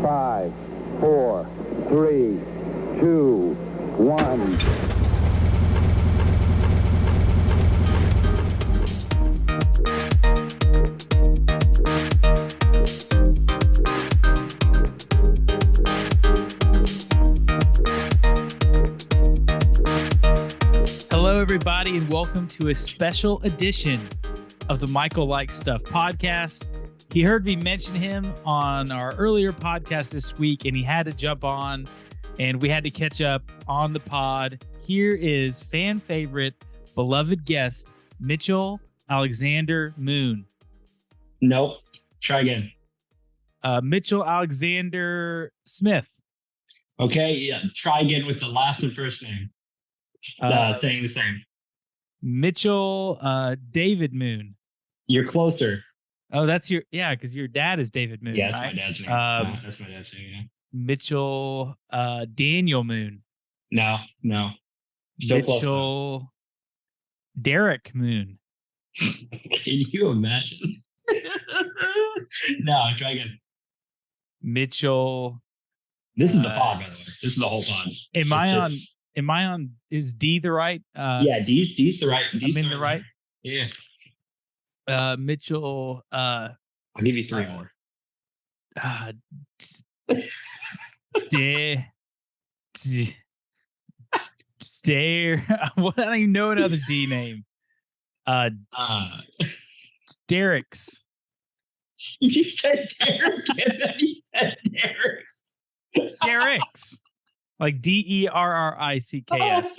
5, 4, 3, 2, 1. Hello, everybody, and welcome to a special edition of the Michael Likes Stuff podcast. He heard me mention him on our earlier podcast this week, and he had to jump on, and we had to catch up on the pod. Here is fan favorite, beloved guest, Mitchell Alexander Moon. Nope. Try again. Mitchell Alexander Smith. Okay. Yeah. Try again with the last and first name. Saying the same. Mitchell David Moon. You're closer. Oh, that's because your dad is David Moon. Yeah, that's right? my dad's name. That's my dad's name. Yeah. Mitchell Daniel Moon. No. Still close. Mitchell Derek Moon. Can you imagine? No, try again. Mitchell. This is the pod, by the way. This is the whole pod. Am I on? Is D the right? Yeah, D's the right. D's I'm in the right. Yeah. Mitchell. I'll give you three more. Stare. What? I don't even know another D name. Derek's. You said Derek, and then you said Derek. Derek's. Like DERRICKS.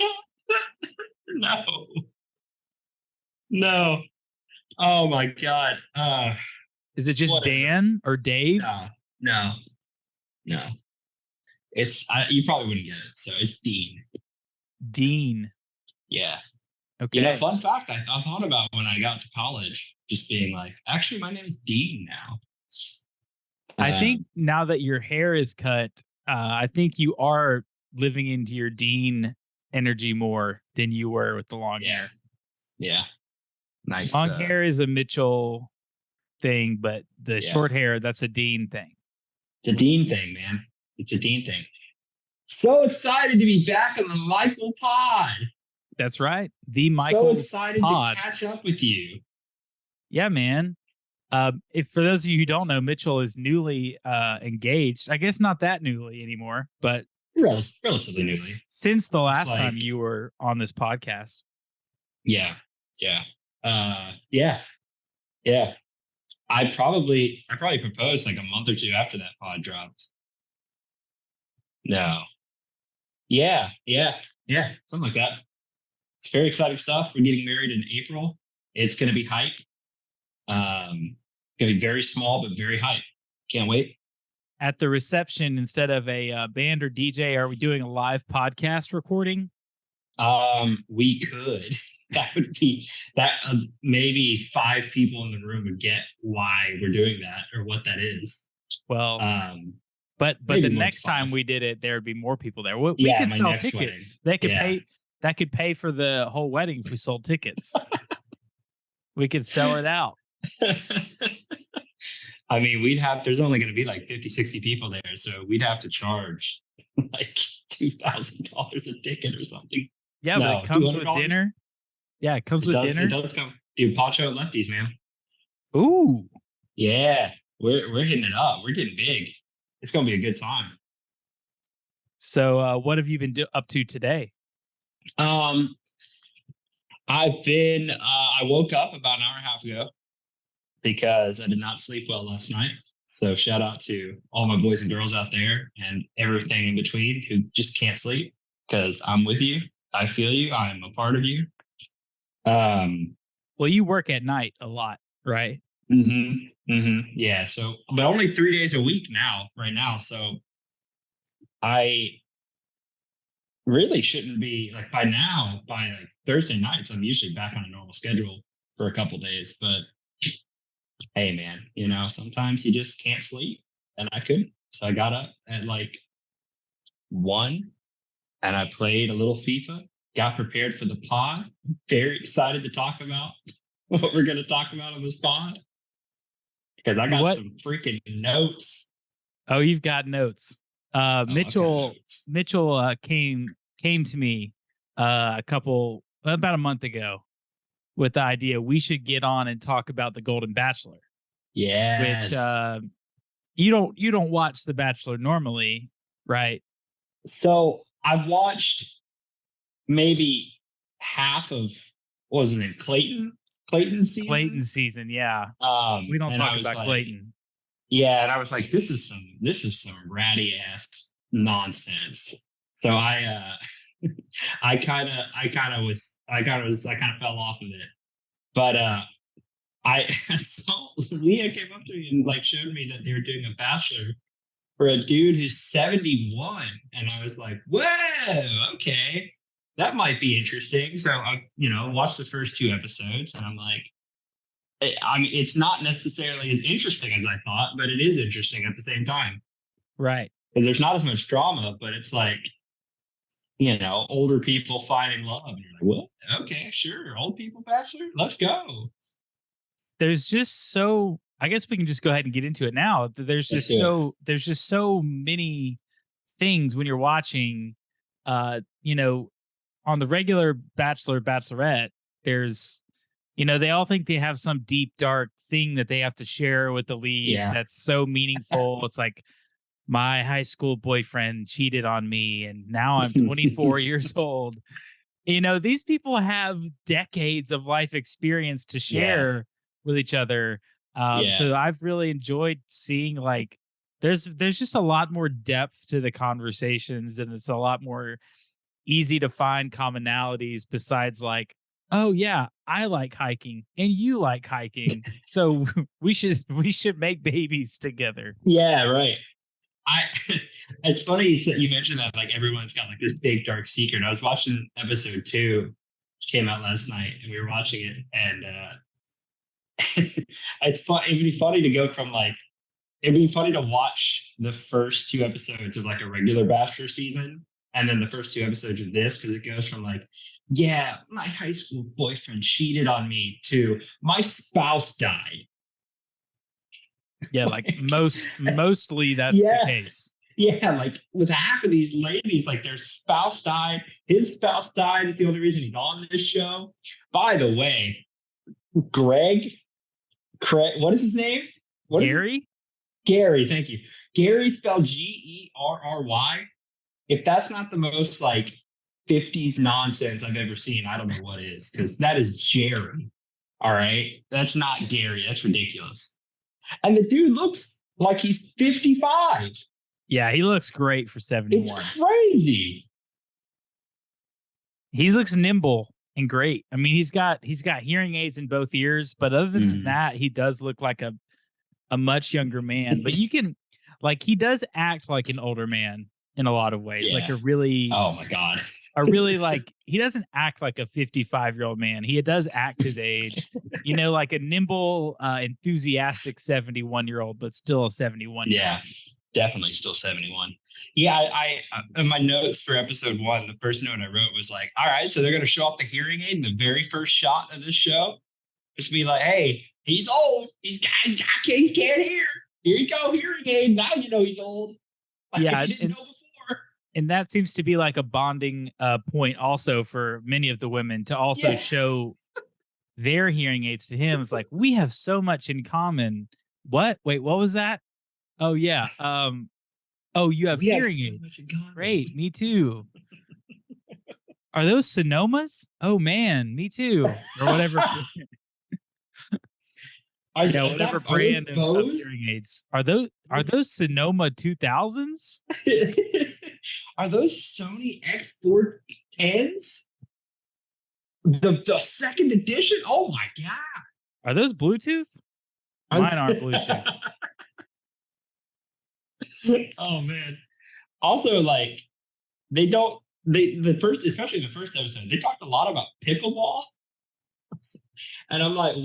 No. Oh my God. Is it just whatever. Dan or Dave? No. It's you probably wouldn't get it. So it's Dean. Dean. Yeah. Okay. You know, fun fact I thought about when I got to college, just being like, actually, my name is Dean now. I think now that your hair is cut, I think you are living into your Dean energy more than you were with the long hair. Yeah. Nice. Long hair is a Mitchell thing, but the short hair, that's a Dean thing. It's a Dean thing, man. It's a Dean thing. So excited to be back on the Michael Pod. That's right. The Michael So excited Pod. to catch up with you. Yeah, man. If for those of you who don't know, Mitchell is newly engaged. I guess not that newly anymore, but Relatively newly. Since the last time you were on this podcast. Yeah. I probably proposed like a month or two after that pod dropped. No. Yeah. Something like that. It's very exciting stuff. We're getting married in April. It's going to be hype. Going to be very small, but very hype. Can't wait. At the reception, instead of a band or DJ, are we doing a live podcast recording? We could. That would be that. Maybe 5 people in the room would get why we're doing that or what that is. Well, but the next time we did it, there would be more people there. We could sell tickets. Wedding. They could pay. That could pay for the whole wedding if we sold tickets. We could sell it out. I mean, there's only going to be like 50, 60 people there. So we'd have to charge like $2,000 a ticket or something. Yeah, but it comes with dinner. Yeah, it comes with dinner. It does come. Dude, Poncho and Lefties, man. Ooh. Yeah, we're hitting it up. We're getting big. It's going to be a good time. So what have you been up to today? I woke up about an hour and a half ago because I did not sleep well last night. So shout out to all my boys and girls out there and everything in between who just can't sleep, because I'm with you. I feel you. I'm a part of you. Well, you work at night a lot, right? Yeah. So, but only 3 days a week right now. So I really shouldn't be like by like Thursday nights, I'm usually back on a normal schedule for a couple days, but hey man, sometimes you just can't sleep, and I couldn't. So I got up at like 1 and I played a little FIFA, got prepared for the pod. Very excited to talk about what we're going to talk about on this pod, because I got some freaking notes Oh, you've got notes. Oh, I've got Mitchell notes. Mitchell came to me about a month ago with the idea we should get on and talk about The Golden Bachelor, which Yes. you don't watch The Bachelor normally, right? So I've watched maybe half of what was it, Clayton's season. Clayton season, yeah. We don't and I talk was about like, Clayton. yeah, and I was like, this is some ratty ass nonsense. So I kind of fell off of it. But I saw Leah came up to me and like showed me that they were doing a Bachelor for a dude who's 71, and I was like, whoa, okay, that might be interesting. So I, watched the first 2 episodes, and I'm like, I mean, it's not necessarily as interesting as I thought, but it is interesting at the same time. Right. Because there's not as much drama, but it's like, older people finding love. And you're like, what? Okay, sure. Old people Bachelor? Let's go. There's just so, I guess we can just go ahead and get into it now. There's just so many things when you're watching, on the regular Bachelor, Bachelorette, there's, they all think they have some deep, dark thing that they have to share with the lead that's so meaningful. It's like, my high school boyfriend cheated on me, and now I'm 24 years old. These people have decades of life experience to share with each other. So I've really enjoyed seeing like there's just a lot more depth to the conversations, and it's a lot more easy to find commonalities besides like, oh yeah, I like hiking and you like hiking, so we should make babies together. Yeah, right. It's funny that you mentioned that, like everyone's got like this big dark secret. I was watching episode 2, which came out last night, and we were watching it, and it's fun. It'd be funny to go from like, it'd be funny to watch the first 2 episodes of like a regular Bachelor season, and then the first 2 episodes of this, because it goes from like, yeah, my high school boyfriend cheated on me to my spouse died. Yeah, like mostly that's the case. Yeah, like with half of these ladies, like their spouse died, his spouse died. It's the only reason he's on this show. By the way, Craig, what is his name? Gary? Gary, thank you. Gary spelled Gerry. If that's not the most like 50s nonsense I've ever seen, I don't know what is, because that is Jerry. All right. That's not Gary. That's ridiculous. And the dude looks like he's 55. Yeah, he looks great for 71. It's crazy. He looks nimble and great. I mean, he's got hearing aids in both ears, but other than that, he does look like a much younger man. But you can, like, he does act like an older man in a lot of ways. Yeah. Like a really, oh my God, like, he doesn't act like a 55-year-old man. He does act his age, like a nimble, enthusiastic 71-year-old, but still a 71. Yeah, definitely still 71. Yeah, I in my notes for episode 1, the first note I wrote was like, all right, so they're going to show off the hearing aid in the very first shot of this show. Just be like, hey, he's old. He can't hear. Here you go, hearing aid. Now you know he's old. Like, yeah, you didn't know before. And that seems to be like a bonding point also for many of the women to also show their hearing aids to him. It's like, we have so much in common. What? Wait, what was that? Oh, yeah. Oh, you have hearing aids. Great. Me too. Are those Sonomas? Oh, man. Me too. Or whatever. Whatever brand of hearing aids. Are those Sonoma 2000s? Are those Sony X410s? The second edition? Oh my God. Are those Bluetooth? Mine aren't Bluetooth. Oh man. Also, like, especially the first episode, they talked a lot about pickleball. And I'm like,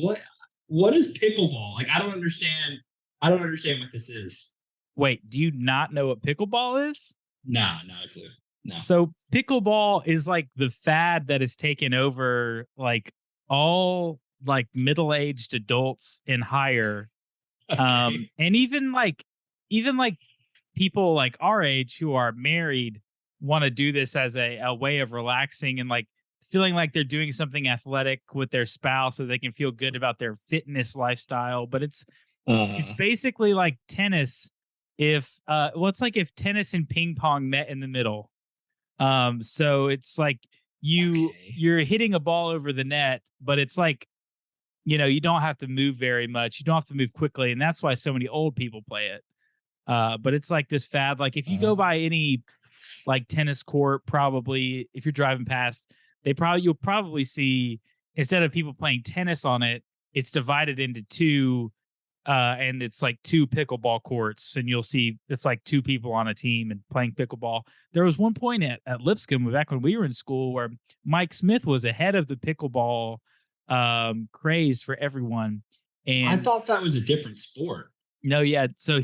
what is pickleball? Like, I don't understand what this is. Wait, do you not know what pickleball is? Nah, not a clue. No. So pickleball is like the fad that has taken over like all like middle-aged adults and higher. Okay. And even like people like our age who are married want to do this as a way of relaxing and like feeling like they're doing something athletic with their spouse so they can feel good about their fitness lifestyle. But it's Uh, basically like tennis. If well, it's like if tennis and ping pong met in the middle. So it's like okay. you're hitting a ball over the net, but it's like, you don't have to move very much. You don't have to move quickly, and that's why so many old people play it. But it's like this fad. Like if you go Uh, by any like tennis court, probably if you're driving past, you'll probably see, instead of people playing tennis on it, it's divided into two, and it's like two pickleball courts, and you'll see it's like two people on a team and playing pickleball. There was one point at Lipscomb back when we were in school where Mike Smith was ahead of the pickleball craze for everyone. I And thought that was a different sport. no, yeah. So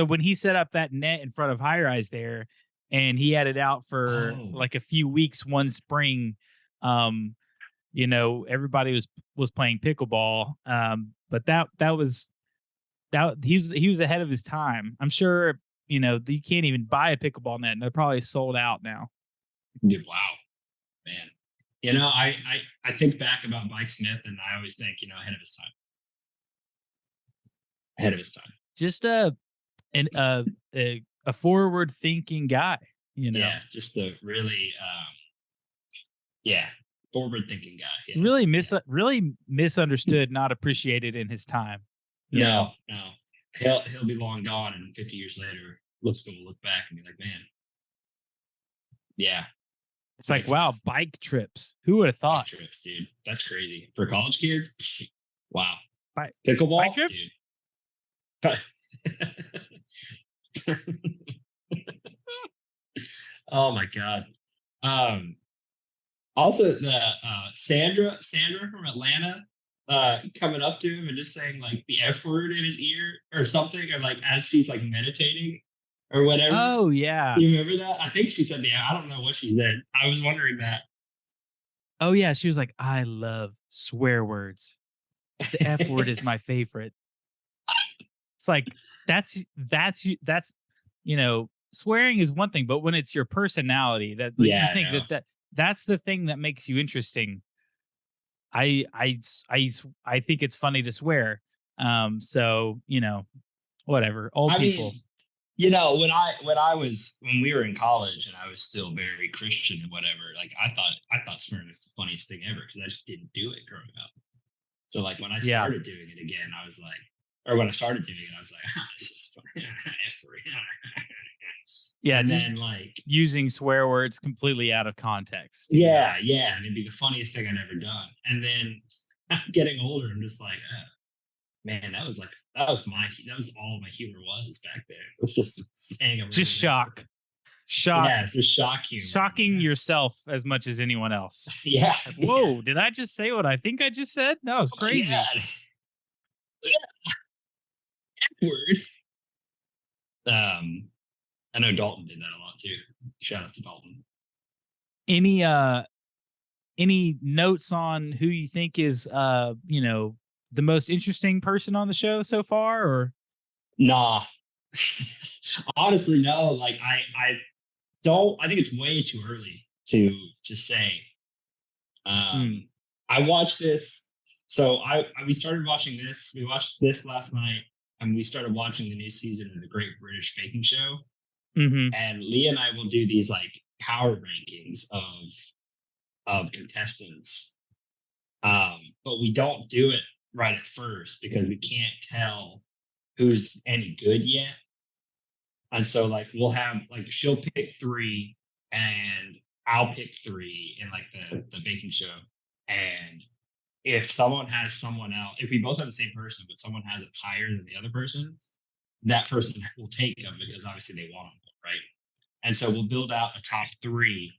when he set up that net in front of High Rise there, and he had it out for Oh, like a few weeks one spring, um, everybody was playing pickleball. But that was that he was ahead of his time. I'm sure, you can't even buy a pickleball net, and they're probably sold out now. yeah, wow, man. I think back about Mike Smith, and I always think, ahead of his time. Ahead of his time. Just an a forward thinking guy, you know. Yeah, just a really, yeah, forward thinking guy. Really Yes, yeah. really misunderstood, not appreciated in his time. You know, No. He'll be long gone, and 50 years later, looks gonna look back and be like, man, yeah, it's like, makes wow, bike trips. Who would have bike thought? trips, dude. That's crazy for college kids. Wow, Bike bike pickleball, trips? dude. Oh my god. Um, Also, the Sandra from Atlanta, coming up to him and just saying like the F word in his ear or something, or like as she's like meditating or whatever. Oh yeah. You remember that? I think she said, yeah, I don't know what she said. I was wondering that. Oh yeah. She was like, I love swear words. The F word is my favorite. It's like swearing is one thing, but when it's your personality, that like, you Yeah, think no. that's the thing that makes you interesting. I think it's funny to swear. So whatever. Old I people. mean, when we were in college and I was still very Christian and whatever, like I thought swearing was the funniest thing ever because I just didn't do it growing up. So like when I Yeah. started doing it again, I was like, or when I started doing it, I was like, this is fun. Yeah. And Just then like, using swear words completely out of context. yeah, and it'd be the funniest thing I'd ever done. And then getting older, I'm just like, man, that was all my humor was back there. It was just saying a Just random shock. word. Shock. Yeah, it's just shock humor. Shocking Yes. yourself as much as anyone else. Yeah. Like, whoa, did I just say what I think I just said? No, it's crazy. Yeah. Word. I know Dalton did that a lot too. Shout out to Dalton. Any notes on who you think is the most interesting person on the show so far, or Nah. Honestly, no. Like I think it's way too early to say. I watched this. So we started watching this. We watched this last night, and we started watching the new season of the Great British Baking Show. Mhm. And Leah and I will do these like power rankings of contestants. But we don't do it right at first because we can't tell who's any good yet. And so like we'll have like she'll pick three and I'll pick three in like the baking show. And if someone has someone else, if we both have the same person, but someone has it higher than the other person, that person will take them because obviously they want them, right? And so we'll build out a top three.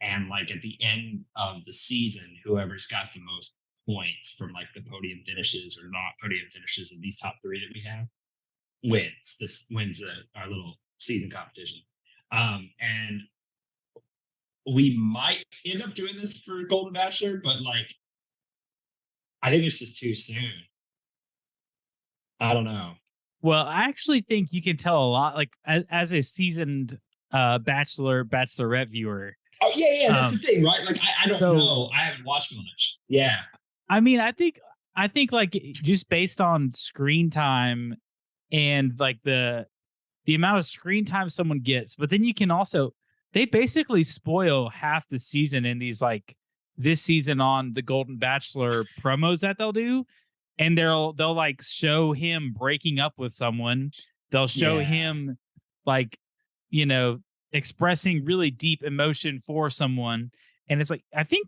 And like at the end of the season, whoever's got the most points from like the podium finishes or not podium finishes of these top three that we have wins our little season competition. And we might end up doing this for Golden Bachelor, but like I think it's just too soon. I don't know. Well, I actually think you can tell a lot, like as a seasoned bachelorette viewer. Oh yeah, that's the Um, thing, right? Like I don't so know. I haven't watched much. Yeah. I mean, I think like just based on screen time and like the amount of screen time someone gets, but then you can also they basically spoil half the season in these like this season on the Golden Bachelor promos that they'll do, and they'll like show him breaking up with someone. They'll show Yeah. him like, you know, expressing really deep emotion for someone. And it's like I think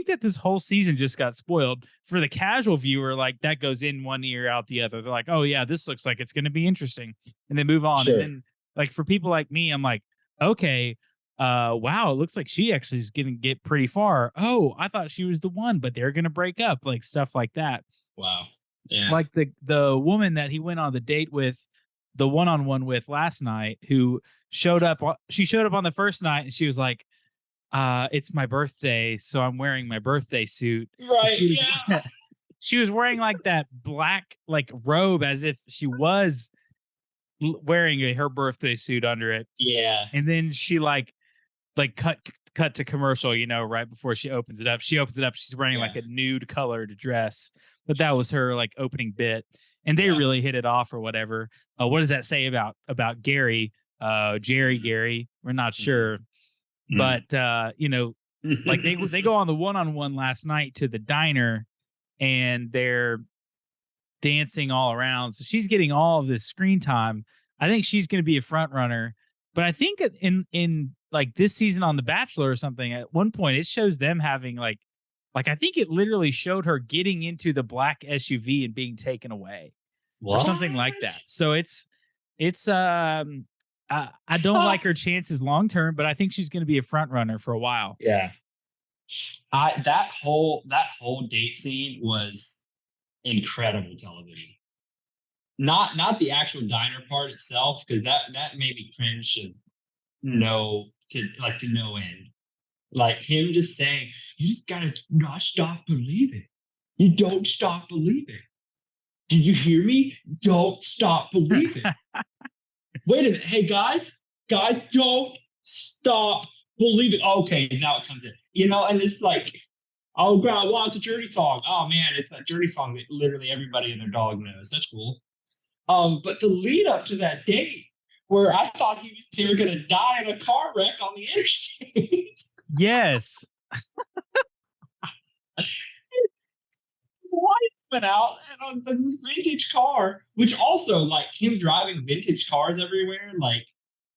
that this whole season just got spoiled for the casual viewer. Like that goes in one ear out the other. They're like, oh yeah, this looks like it's going to be interesting, and they move on. And Sure. then like for people like me, I'm like, okay, wow, it looks like she actually is going to get pretty far. Oh, I thought she was the one, but they're going to break up, like stuff like that. Wow. Yeah. Like the woman that he went on the date with, the one-on-one with last night, who showed up. She showed up on the first night, and she was like, it's my birthday, so I'm wearing my birthday suit. And Right. she Yeah. was she was wearing like that black like robe as if she was wearing her birthday suit under it. Yeah. And then she like cut to commercial, right before she opens it up. She opens it up, she's wearing Yeah. like a nude colored dress. But that was her like opening bit. And they Yeah. really hit it off or whatever. What does that say about Gary? Gary, we're not sure. But like they go on the one-on-one last night to the diner, and they're dancing all around, so she's getting all of this screen time. I think she's going to be a front runner, but I think in like this season on The Bachelor or something, at one point it shows them having like I think it literally showed her getting into the black SUV and being taken away or something like that. What? So it's I don't like her chances long term, but I think she's going to be a front runner for a while. Yeah. That whole date scene was incredible television. Not the actual diner part itself, because that made me cringe to no end. Like him just saying, "You just gotta not stop believing. You don't stop believing. Did you hear me? Don't stop believing." Wait a minute. Hey guys, don't stop believing. Okay, now it comes in. And it's like, oh god, wow, it's a Journey song. Oh man, it's that Journey song that literally everybody and their dog knows. That's cool. But the lead up to that date, where I thought they were gonna die in a car wreck on the interstate. Yes. Lights went out and on this vintage car, which also, like, him driving vintage cars everywhere, like,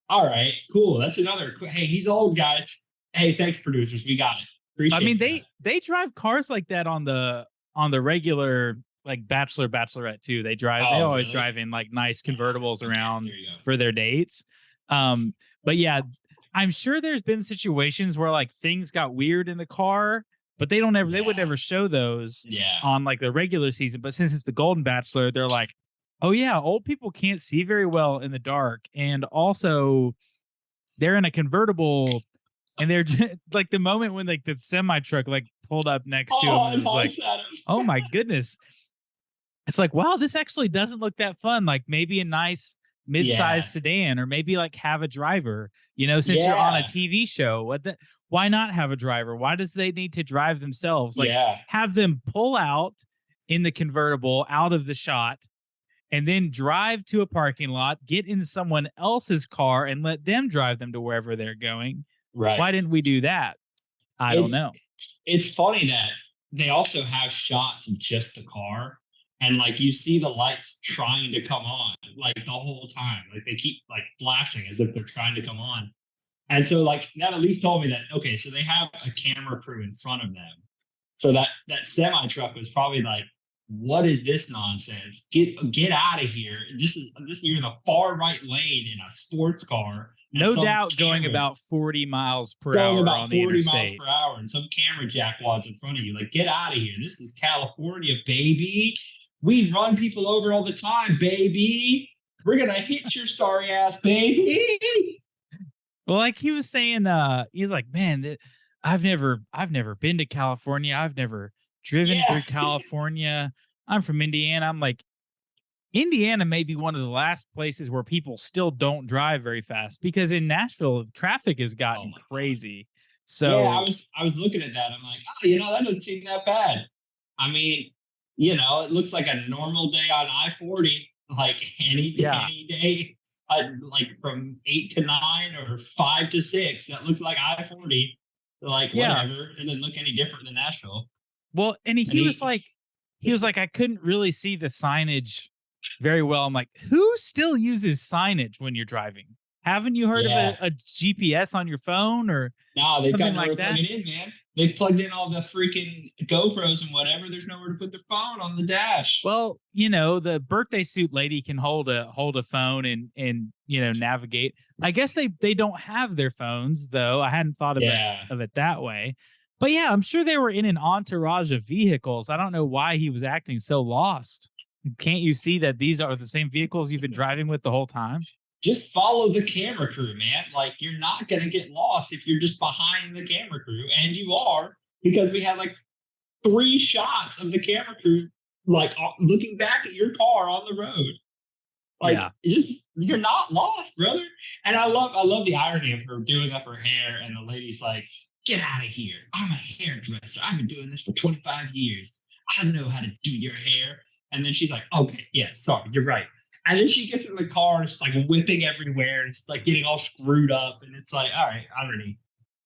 all right, cool. That's another. Hey, he's old, guys. Hey, thanks, producers. We got it. Appreciate I mean, that. they drive cars like that on the regular like Bachelorette too. They Oh, always really? drive in like nice convertibles Okay, around there you go. for their dates. But yeah, I'm sure there's been situations where like things got weird in the car, but they would Yeah. never show those Yeah. on like the regular season. But since it's the Golden Bachelor, they're like, oh yeah, old people can't see very well in the dark, and also they're in a convertible, and they're just, like the moment when like the semi truck like pulled up next to him, Oh, and and it was like, honks at him. oh my goodness. It's like, wow, this actually doesn't look that fun. Like maybe a nice mid-sized Yeah. sedan, or maybe like have a driver, since you're on a Yeah. TV show, why not have a driver? Why does they need to drive themselves? Like Yeah. have them pull out in the convertible out of the shot, and then drive to a parking lot, get in someone else's car and let them drive them to wherever they're going. Right. Why didn't we do that? I don't know. It's funny that they also have shots of just the car, and like you see the lights trying to come on like the whole time. Like they keep like flashing as if they're trying to come on. And so like that at least told me that, okay, so they have a camera crew in front of them. So that semi truck was probably like, what is this nonsense? Get out of here. This you're in the far right lane in a sports car. and No some doubt going camera- about 40 miles per going hour about on the 40 interstate. miles per hour, and some camera jackwads in front of you. Like, get out of here. This is California, baby. We run people over all the time, baby. We're gonna hit your sorry ass, baby. Well, like he was saying, he's like, man, I've never been to California. I've never driven Yeah. through California. I'm from Indiana. I'm like, Indiana may be one of the last places where people still don't drive very fast, because in Nashville, traffic has gotten my God. crazy. Yeah, So I was looking at that. I'm like, oh, that doesn't seem that bad. I mean, it looks like a normal day on I-40, like Yeah. any day, like from 8 to 9 or 5 to 6. That looked like I-40, like Yeah. whatever. It didn't look any different than Nashville. Well, and he was he- like, I couldn't really see the signage very well. I'm like, who still uses signage when you're driving? Haven't you heard Yeah. of a GPS on your phone or No, they've got something nowhere like to plug that? it in, man. They plugged in all the freaking GoPros and whatever. There's nowhere to put their phone on the dash. Well, the birthday suit lady can hold a phone and navigate. I guess they don't have their phones though. I hadn't thought of it that way. But yeah, I'm sure they were in an entourage of vehicles. I don't know why he was acting so lost. Can't you see that these are the same vehicles you've been driving with the whole time? Just follow the camera crew, man. Like, you're not going to get lost if you're just behind the camera crew. And you are, because we had like 3 shots of the camera crew, like looking back at your car on the road. Like, you're not lost, brother. And I love the irony of her doing up her hair. And the lady's like, get out of here. I'm a hairdresser. I've been doing this for 25 years. I know how to do your hair. And then she's like, okay, yeah, sorry, you're right. And then she gets in the car and it's like whipping everywhere and it's like getting all screwed up. And it's like, all right,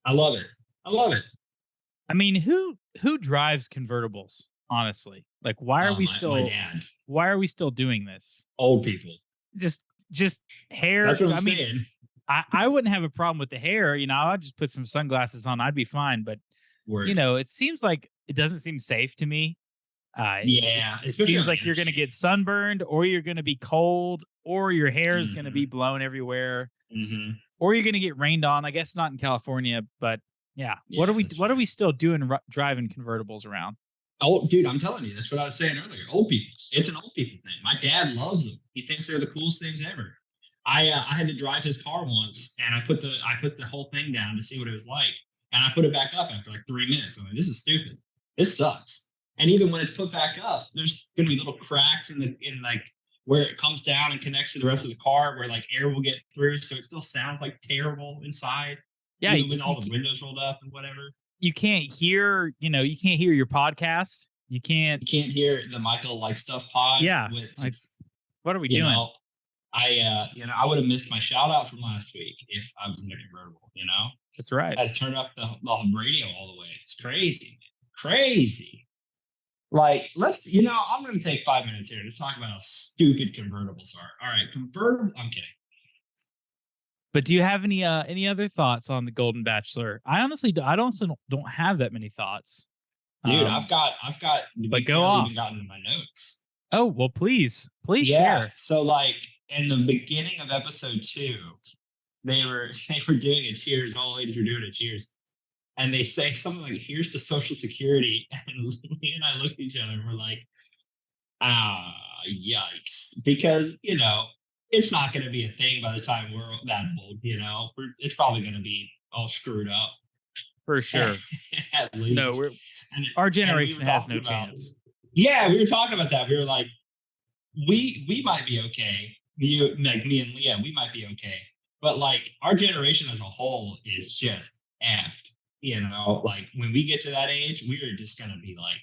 I love it. I love it. I mean, who drives convertibles, honestly? Like, why are why are we still doing this? Old people. Just hair. That's what I'm saying. I wouldn't have a problem with the hair. I'd just put some sunglasses on. I'd be fine. But, it seems like it doesn't seem safe to me. It seems like you're going to get sunburned, or you're going to be cold, or your hair is going to be blown everywhere, or you're going to get rained on. I guess not in California, but what are we still doing driving convertibles around? Oh, dude, I'm telling you, that's what I was saying earlier. Old people. It's an old people thing. My dad loves them. He thinks they're the coolest things ever. I had to drive his car once, and I put the whole thing down to see what it was like, and I put it back up after like 3 minutes. I'm like, this is stupid. This sucks. And even when it's put back up, there's going to be little cracks in like where it comes down and connects to the rest of the car, where like air will get through, so it still sounds like terrible inside. Yeah, even with all the windows rolled up and whatever. You can't hear, you can't hear your podcast. You can't hear the Michael Like Stuff pod. Yeah. What are we doing? I would have missed my shout out from last week if I was in a convertible. That's right. I had to turn up the radio all the way. It's crazy, man. Crazy. Like, I'm going to take 5 minutes here to talk about how stupid convertibles are. All right, convertible. I'm kidding. But do you have any other thoughts on the Golden Bachelor? I honestly don't have that many thoughts. Dude, I've got. But go off. Even gotten to my notes. Oh well, please share. So like in the beginning of episode 2, they were doing a cheers. All ladies were doing a cheers. And they say something like, here's the Social Security. And Lee and I looked at each other and we're like, yikes. Because, it's not going to be a thing by the time we're that old, It's probably going to be all screwed up. For sure. At least. No, our generation has no chance. Yeah, we were talking about that. We were like, we might be okay. Like me and Leah, we might be okay. But like our generation as a whole is just effed. Like when we get to that age, we are just going to be like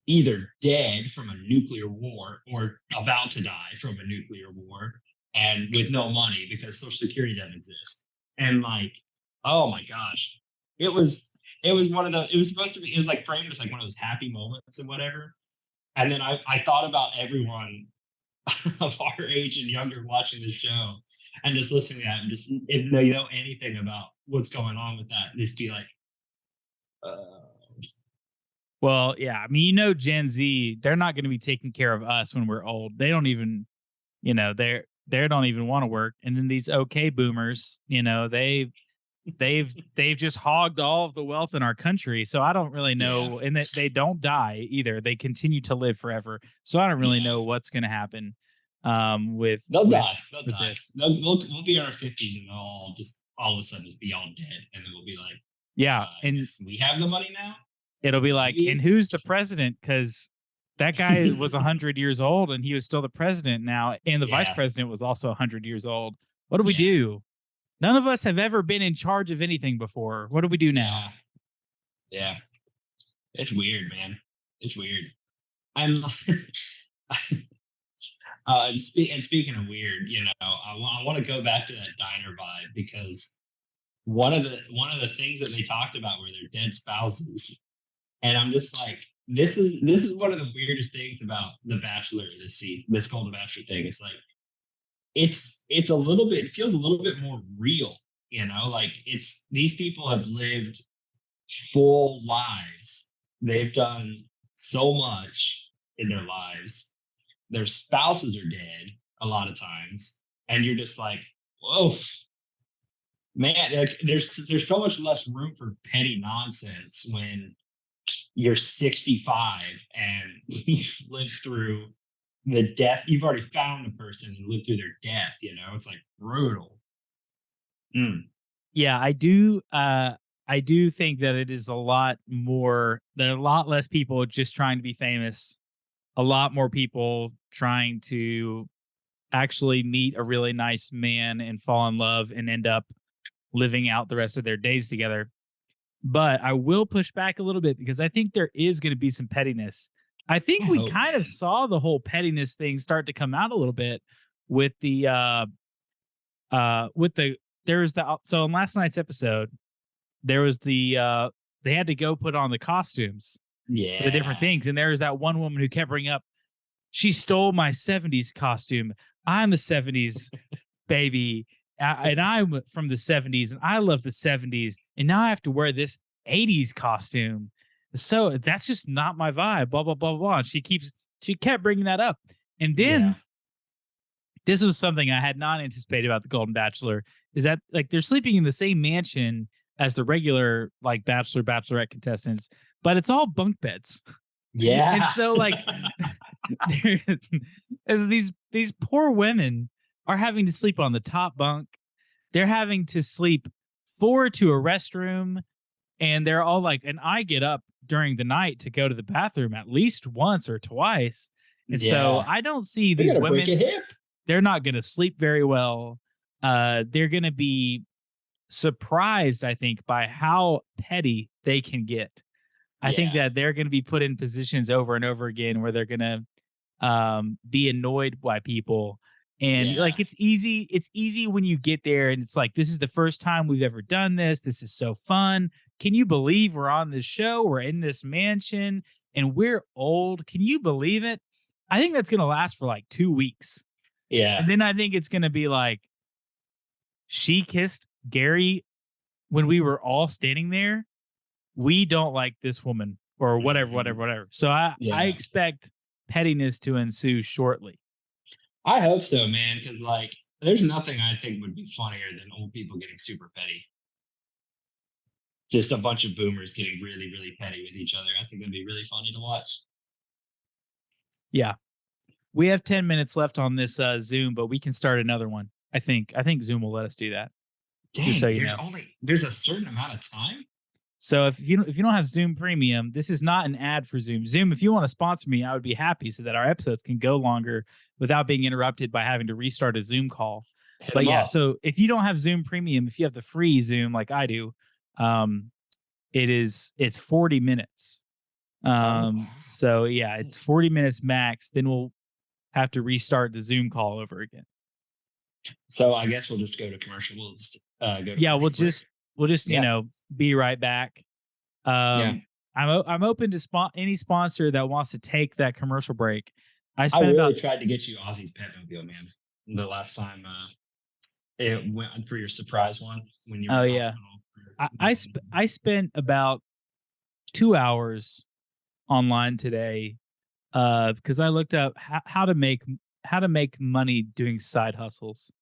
either dead from a nuclear war or about to die from a nuclear war, and with no money because Social Security doesn't exist. And like, oh my gosh, it was one of the, it was supposed to be, it was like framed as like one of those happy moments and whatever. And then I thought about everyone of our age and younger watching the show and just listening to that, and just if they know anything about what's going on with that, just be like, well, yeah. I mean, Gen Z, they're not going to be taking care of us when we're old. They don't even, they don't even want to work. And then these okay boomers, they've just hogged all of the wealth in our country. So I don't really know, and that they don't die either. They continue to live forever. So I don't really know what's going to happen. They'll die. This. We'll be in our 50s and they'll all of a sudden just be all dead, and then we'll be like, yeah, and we have the money now. It'll be like, and who's the president? Because That guy was 100 years old and he was still the president now. And the vice Yeah. president was also 100 years old. What do we Yeah. do? None of us have ever been in charge of anything before. What do we do now? Yeah. It's weird, man. It's weird. I'm and speaking of weird, I want to go back to that diner vibe because one of the things that they talked about were their dead spouses. And I'm just like, this is one of the weirdest things about The Bachelor this season, this Golden Bachelor thing. It's like it's a little bit, it feels a little bit more real, like it's these people have lived full lives. They've done so much in their lives. Their spouses are dead a lot of times, and you're just like, whoa, man, like there's so much less room for petty nonsense when you're 65 and you've lived through the death. You've already found a person and lived through their death. It's like brutal. Yeah, I do. I do think that it is a lot more. There are a lot less people just trying to be famous. A lot more people trying to actually meet a really nice man and fall in love and end up living out the rest of their days together. But I will push back a little bit because I think there is going to be some pettiness. I think we kind of saw the whole pettiness thing start to come out a little bit with the so in last night's episode, there was they had to go put on the costumes Yeah. for the different things. And there was that one woman who kept bringing up, she stole my 70s costume. I'm a 70s baby. And I'm from the 70s and I love the 70s. And now I have to wear this 80s costume. So that's just not my vibe, blah, blah, blah, blah. And she kept bringing that up. And then this was something I had not anticipated about the Golden Bachelor, is that like they're sleeping in the same mansion as the regular like Bachelor, Bachelorette contestants, but it's all bunk beds. Yeah. And so like these poor women are having to sleep on the top bunk. They're having to sleep forward to a restroom. And they're all like, and I get up during the night to go to the bathroom at least once or twice. And so I don't see these women. Break a hip. They're not going to sleep very well. They're going to be surprised, I think, by how petty they can get. I think that they're going to be put in positions over and over again where they're going to be annoyed by people. And like, it's easy when you get there and it's like, this is the first time we've ever done this. This is so fun. Can you believe we're on this show? We're in this mansion and we're old. Can you believe it? I think that's going to last for like 2 weeks. Yeah. And then I think it's going to be like, she kissed Gary when we were all standing there. We don't like this woman or whatever. So I expect pettiness to ensue shortly. I hope so, man. Because like, there's nothing I think would be funnier than old people getting super petty. Just a bunch of boomers getting really, really petty with each other. I think that'd be really funny to watch. Yeah. We have 10 minutes left on this Zoom, but we can start another one. I think Zoom will let us do that. Dang, so there's a certain amount of time. So if you don't have Zoom Premium, this is not an ad for Zoom. Zoom, if you want to sponsor me, I would be happy so that our episodes can go longer without being interrupted by having to restart a Zoom call. But yeah, so if you don't have Zoom Premium, if you have the free Zoom like I do, it's 40 minutes. So yeah, it's 40 minutes max. Then we'll have to restart the Zoom call over again. So I guess we'll just go to commercial. We'll just go to we'll just be right back. I'm open to any sponsor that wants to take that commercial break. I tried to get you Ozzy's Petmobile, man. The last time it went for your surprise one when you were in the hospital. I spent about 2 hours online today because I looked up how to make money doing side hustles.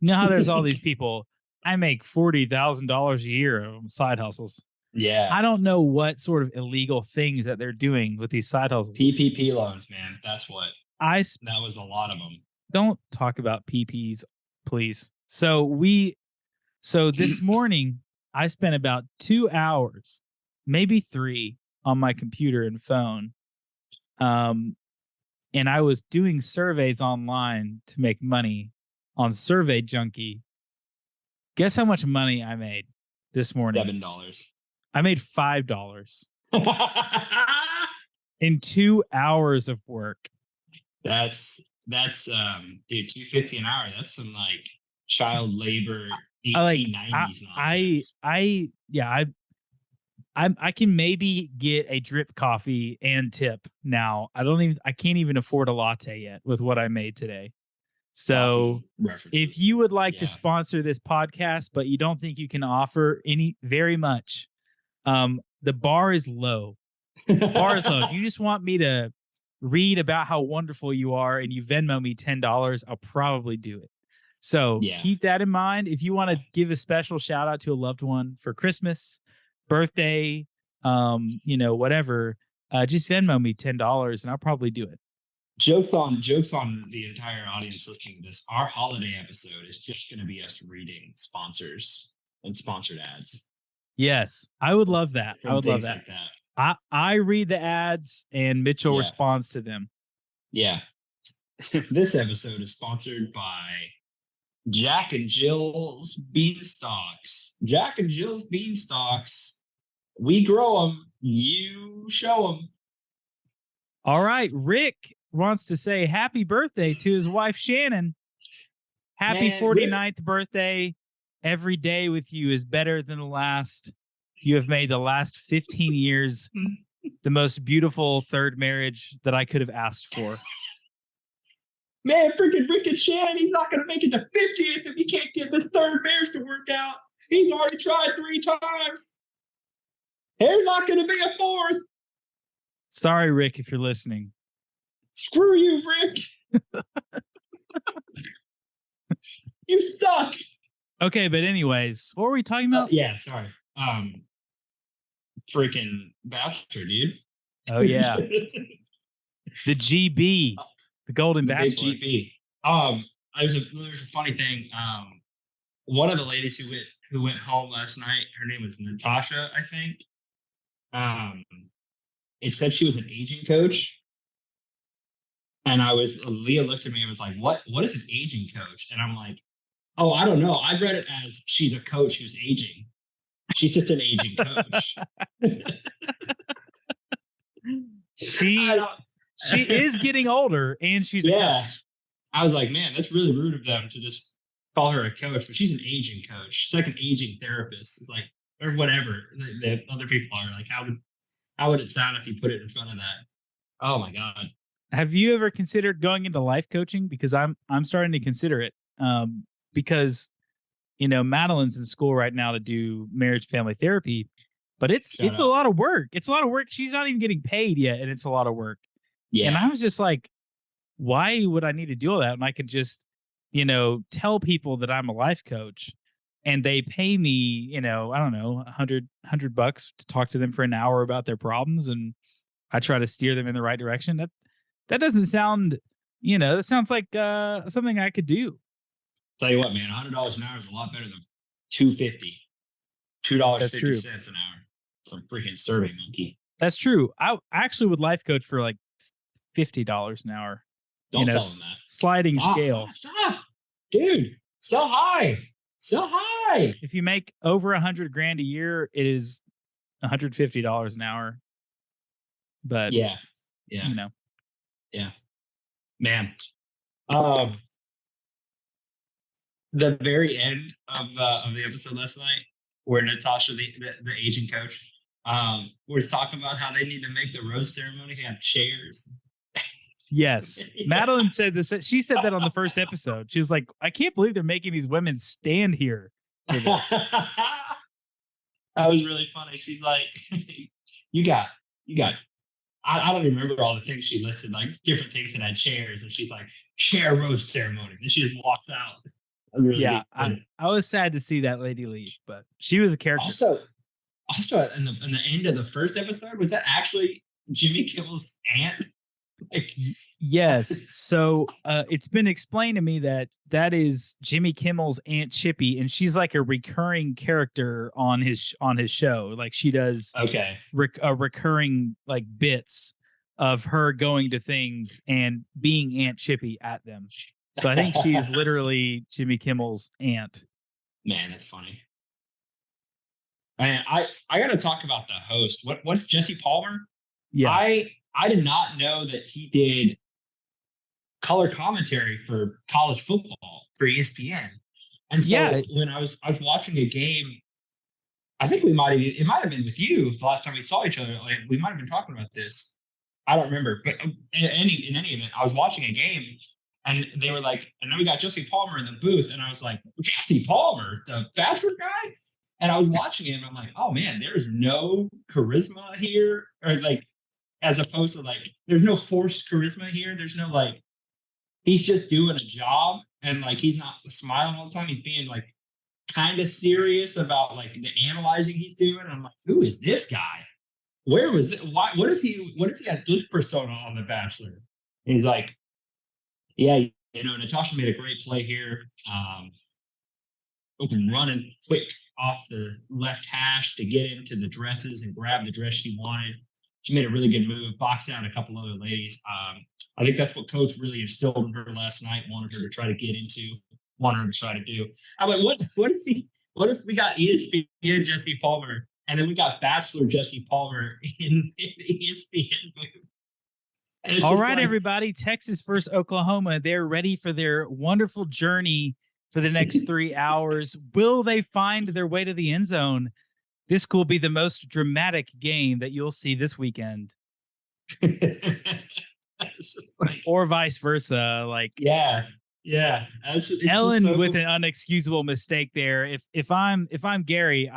You know how there's all these people, I make $40,000 a year on side hustles. Yeah. I don't know what sort of illegal things that they're doing with these side hustles. PPP loans, man. That's what. That was a lot of them. Don't talk about PPs, please. So this morning I spent about 2 hours, maybe 3, on my computer and phone, And I was doing surveys online to make money on Survey Junkie. Guess how much money I made this morning? $7. I made $5 in 2 hours of work. That's dude, $2.50 an hour. That's some like child labor 1890s nonsense. I can maybe get a drip coffee and tip now. I can't even afford a latte yet with what I made today. So if you would like to sponsor this podcast, but you don't think you can offer very much, the bar is low. If you just want me to read about how wonderful you are and you Venmo me $10, I'll probably do it. So keep that in mind. If you want to give a special shout out to a loved one for Christmas, birthday, whatever, just Venmo me $10 and I'll probably do it. Jokes on the entire audience listening to this. Our holiday episode is just going to be us reading sponsors and sponsored ads. Yes, I would love that. I would love that. Like that. I read the ads and Mitchell responds to them. Yeah. This episode is sponsored by Jack and Jill's Beanstalks. Jack and Jill's Beanstalks. We grow them. You show them. All right. Rick wants to say happy birthday to his wife, Shannon. Happy 49th birthday. Every day with you is better than the last. You have made the last 15 years the most beautiful third marriage that I could have asked for. Man, freaking Rick and Shannon, he's not going to make it to 50th if he can't get this third marriage to work out. He's already tried 3 times. There's not going to be a 4th. Sorry, Rick, if you're listening. Screw you, Rick. You suck. Okay, but anyways, what were we talking about? Sorry. Freaking Bachelor, dude. Oh yeah. The GB, the Golden Bachelor. Big GB. There's a funny thing. One of the ladies who went home last night, her name was Natasha, I think. It said she was an aging coach. And Leah looked at me and was like, what is an aging coach? And I'm like, oh, I don't know. I read it as she's a coach who's aging. She's just an aging coach. She is getting older and she's a coach. I was like, man, that's really rude of them to just call her a coach, but she's an aging coach. She's like an aging therapist. It's like, or whatever that other people are. Like, how would it sound if you put it in front of that? Oh my God. Have you ever considered going into life coaching? Because I'm starting to consider it. Because Madeline's in school right now to do marriage family therapy, but it's a lot of work. It's a lot of work. She's not even getting paid yet, and it's a lot of work. Yeah. And I was just like, why would I need to do all that? And I could just, tell people that I'm a life coach and they pay me, I don't know, $100 to talk to them for an hour about their problems. And I try to steer them in the right direction. That doesn't sound, that sounds like something I could do. Tell you what, man, $100 an hour is a lot better than $2.50. $2.50 an hour from freaking Survey Monkey. That's true. I actually would life coach for like $50 an hour. Don't tell them that. Sliding scale. Stop. Dude, sell high. Sell high. If you make over $100,000 a year, it is $150 an hour. But yeah. Man. The very end of the episode last night, where Natasha, the aging coach, was talking about how they need to make the rose ceremony have chairs. Yes. Madeline said this. She said that on the first episode. She was like, I can't believe they're making these women stand here for this. That was really funny. She's like, you got. I don't remember all the things she listed, like different things that had chairs. And she's like, chair rose ceremony. And she just walks out. Really I was sad to see that lady leave, but she was a character. Also, in the end of the first episode, was that actually Jimmy Kimmel's aunt? Yes. So it's been explained to me that is Jimmy Kimmel's Aunt Chippy, and she's like a recurring character on his show. Like she does recurring like bits of her going to things and being Aunt Chippy at them. So I think she's literally Jimmy Kimmel's aunt. Man, that's funny. Man, I got to talk about the host. What's Jesse Palmer? Yeah. I did not know that he did color commentary for college football for ESPN. And so when I was watching a game, I think it might have been with you the last time we saw each other. Like we might have been talking about this. I don't remember, but in any event, I was watching a game and they were like, and then we got Jesse Palmer in the booth, and I was like, Jesse Palmer, the Bachelor guy. And I was watching him, and I'm like, oh man, there's no charisma here, or like, as opposed to like, there's no forced charisma here. There's no like, he's just doing a job, and like, he's not smiling all the time. He's being like kind of serious about like the analyzing he's doing. And I'm like, who is this guy? Where was it? Why? What if he had this persona on The Bachelor? And he's like, yeah, you know, Natasha made a great play here. Open running quick off the left hash to get into the dresses and grab the dress she wanted. She made a really good move, boxed out a couple other ladies. I think that's what Coach really instilled in her last night, wanted her to try to get into, wanted her to try to do. I'm like, what if we got ESPN Jesse Palmer, and then we got Bachelor Jesse Palmer in ESPN move? All right, everybody. Texas versus Oklahoma. They're ready for their wonderful journey for the next 3 hours. Will they find their way to the end zone? This will be the most dramatic game that you'll see this weekend. Like, or vice versa. Like, yeah. It's Ellen with an unexcusable mistake there. If I'm Gary,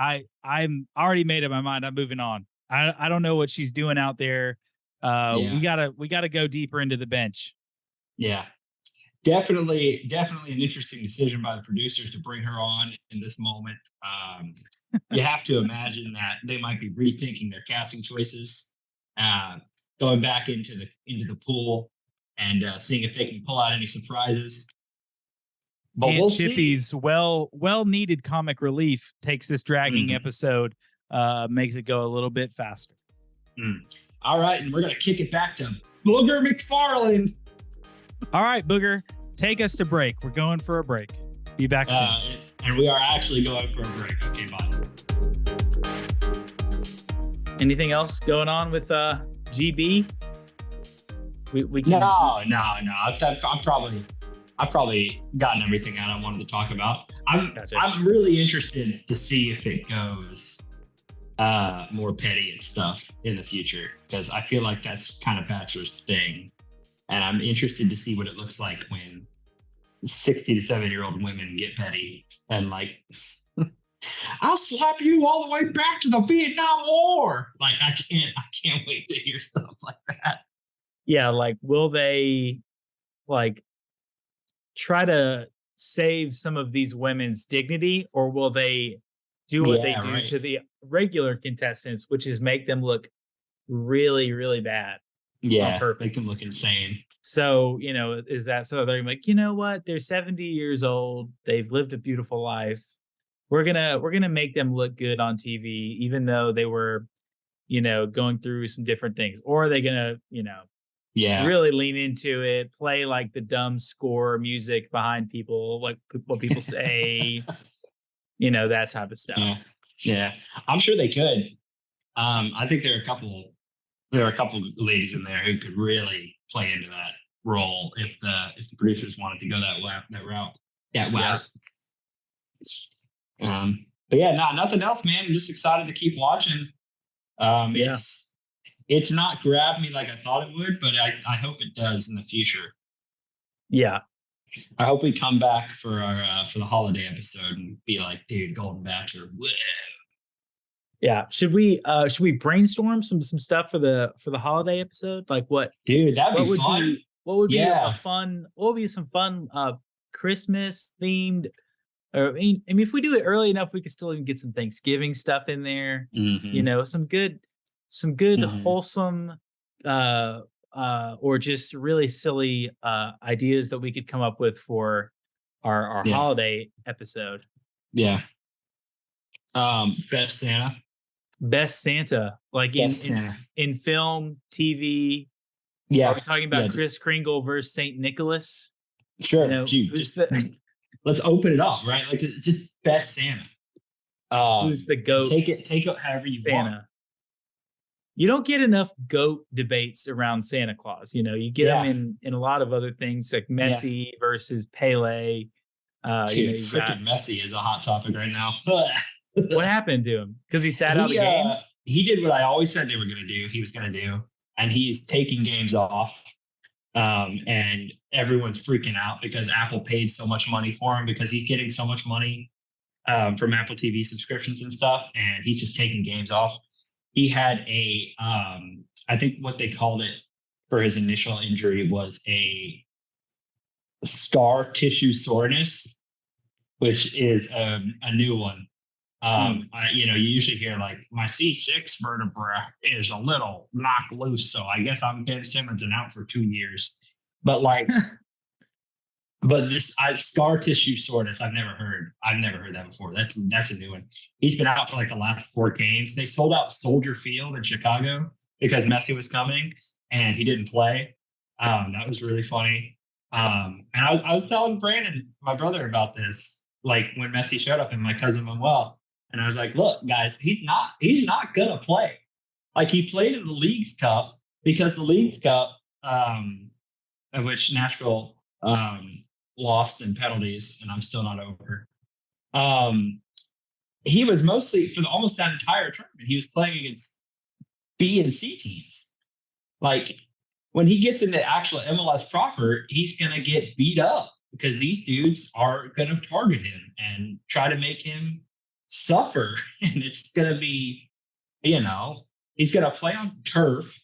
I'm already made up my mind. I'm moving on. I don't know what she's doing out there. We gotta go deeper into the bench. Yeah. Definitely an interesting decision by the producers to bring her on in this moment. You have to imagine that they might be rethinking their casting choices, going back into the pool and seeing if they can pull out any surprises. But Aunt we'll Chippy's see. well needed comic relief takes this dragging episode, makes it go a little bit faster. All right, and we're gonna kick it back to Booger McFarland. All right, Booger, take us to break. We're going for a break. Be back soon. And we are actually going for a break. Okay, bye. Anything else going on with GB? We can... No. I've probably gotten everything out I wanted to talk about. I'm really interested to see if it goes more petty and stuff in the future, because I feel like that's kind of Bachelor's thing. And I'm interested to see what it looks like when 60 to 70-year-old women get petty and like, I'll slap you all the way back to the Vietnam War. Like, I can't wait to hear stuff like that. Yeah, like, will they like try to save some of these women's dignity, or will they do what they do to the regular contestants, which is make them look really, really bad? Yeah, make them look insane. So, you know, is that so? They're like, you know what? They're 70 years old. They've lived a beautiful life. We're gonna make them look good on TV, even though they were, you know, going through some different things. Or are they gonna, you know, really lean into it, play like the dumb score music behind people, like what people say, you know, that type of stuff. Yeah, I'm sure they could. I think there are a couple ladies in there who could really play into that role if the producers wanted to go that route. But yeah, nothing else, man. I'm just excited to keep watching. It's not grabbed me like I thought it would, but I hope it does in the future. Yeah. I hope we come back for our for the holiday episode and be like, dude, Golden Bachelor. Whoa. Yeah. Should we brainstorm some stuff for the holiday episode? Like what? Dude, that'd be fun. What would be some fun Christmas themed? Or, I mean, if we do it early enough, we could still even get some Thanksgiving stuff in there. You know, some good wholesome or just really silly ideas that we could come up with for our holiday episode. Yeah. Best Santa. Like in film, TV, Yeah. Are we talking about Yeah, Chris Kringle versus St. Nicholas? sure. You know, Dude, who's just the let's open it up, right? Like it's just best Santa. who's the GOAT Take it however you want. Santa? You don't get enough GOAT debates around Santa Claus. You know, you get them Yeah. in a lot of other things like Messi versus Pele. Dude, You've got freaking Messi is a hot topic right now. what happened to him because he sat out a game. He did what I always said they were going to do. He was going to do, and he's taking games off. And everyone's freaking out because Apple paid so much money for him because he's getting so much money from Apple TV subscriptions and stuff, and he's just taking games off. He had I think what they called it for his initial injury was a scar tissue soreness, which is a new one. You usually hear like my C6 vertebra is a little knocked loose, so I guess I'm Ben Simmons and out for 2 years. But like, but this scar tissue soreness, I've never heard that before. That's a new one. He's been out for like the last 4 games. They sold out Soldier Field in Chicago because Messi was coming and he didn't play. That was really funny. And I was telling Brandon, my brother, about this, like when Messi showed up and my cousin Manuel. And I was like, look, guys, he's not gonna play. Like he played in the Leagues Cup because the Leagues Cup, of which Nashville lost in penalties, and I'm still not over. He was mostly for almost that entire tournament. He was playing against B and C teams. Like when he gets into actual MLS proper, he's gonna get beat up because these dudes are gonna target him and try to make him suffer. And it's gonna be, he's gonna play on turf,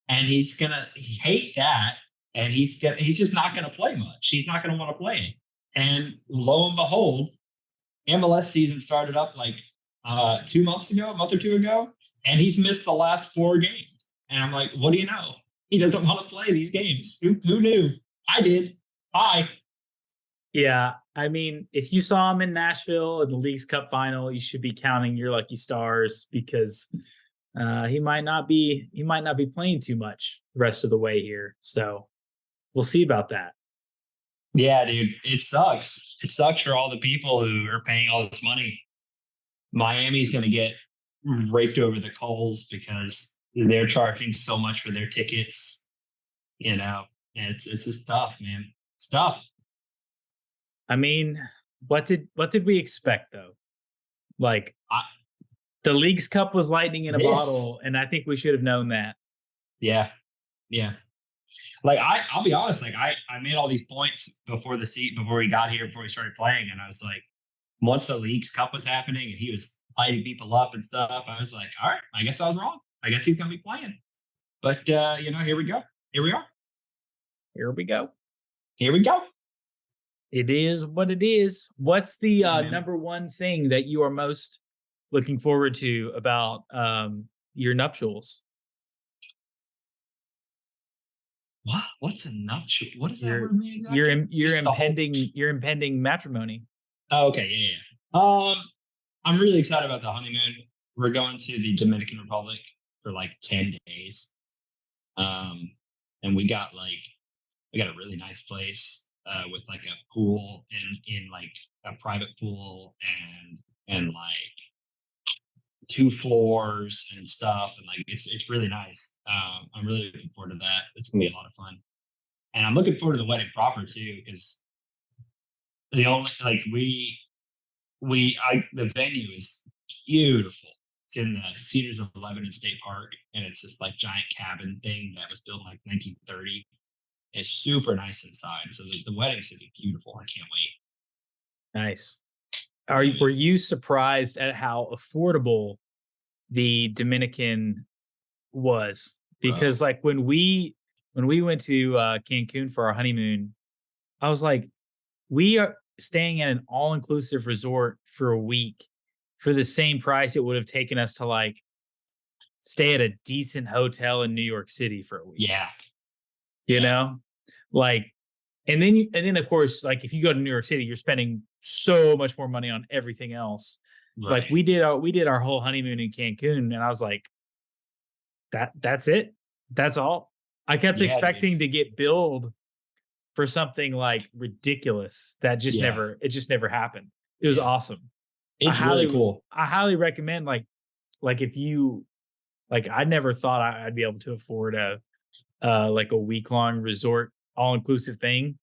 and he's gonna hate that, and he's just not gonna play much. He's not gonna want to play it. And lo and behold, MLS season started up like 2 months ago, a month or two ago, and he's missed the last 4 games. And I'm like, what do you know? He doesn't want to play these games. Who knew? I did. Hi. Yeah, I mean, if you saw him in Nashville in the Leagues Cup final, you should be counting your lucky stars because he might not be playing too much the rest of the way here. So we'll see about that. Yeah, dude, it sucks. It sucks for all the people who are paying all this money. Miami's going to get raked over the coals because they're charging so much for their tickets. It's just tough, man. It's tough. I mean, what did we expect though? Like the Leagues Cup was lightning in a bottle, and I think we should have known that. Yeah. Like I'll be honest, like I made all these points before we got here, before we started playing, and I was like, once the Leagues Cup was happening and he was lighting people up and stuff, I was like, all right, I guess I was wrong. I guess he's gonna be playing. But here we go. Here we are. Here we go. Here we go. It is what it is. What's the number one thing that you are most looking forward to about your nuptials? What's a nuptial? What does that word mean exactly? Your impending matrimony. Oh, okay, yeah. I'm really excited about the honeymoon. We're going to the Dominican Republic for like 10 days. And we got a really nice place with like a pool in like a private pool and like 2 floors and stuff, and like it's really nice. I'm really looking forward to that. It's gonna be a lot of fun, and I'm looking forward to the wedding proper too, because the venue is beautiful. It's in the Cedars of Lebanon State Park, and it's this like giant cabin thing that was built in like 1930. It's super nice inside, so the wedding's gonna be beautiful. I can't wait. Nice. Were you surprised at how affordable the Dominican was? Because like when we went to Cancun for our honeymoon, I was like, we are staying at an all-inclusive resort for a week for the same price it would have taken us to like stay at a decent hotel in New York City for a week. Yeah. You know? Like, and then of course, like if you go to New York City, you're spending so much more money on everything else. Right. Like we did our whole honeymoon in Cancun, and I was like, that's it. That's all. I kept Yeah, expecting to get billed for something like ridiculous that just Yeah. it just never happened. It was Yeah. awesome. It's really cool. I highly recommend like if you like I never thought I'd be able to afford a like a week-long resort all-inclusive thing.